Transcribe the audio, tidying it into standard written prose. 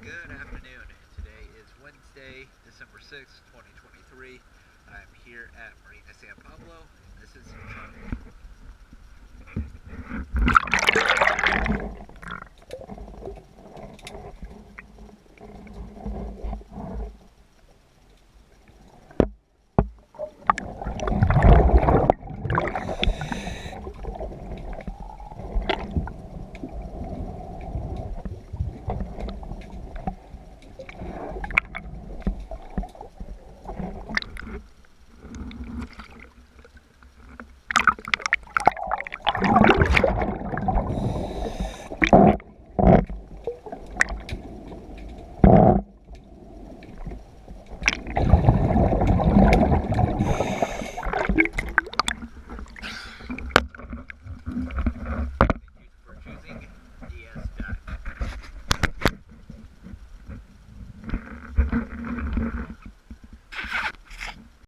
Good afternoon. Today is Wednesday, December 6th, 2023. I'm here at Marina San Pablo. This is Charlie.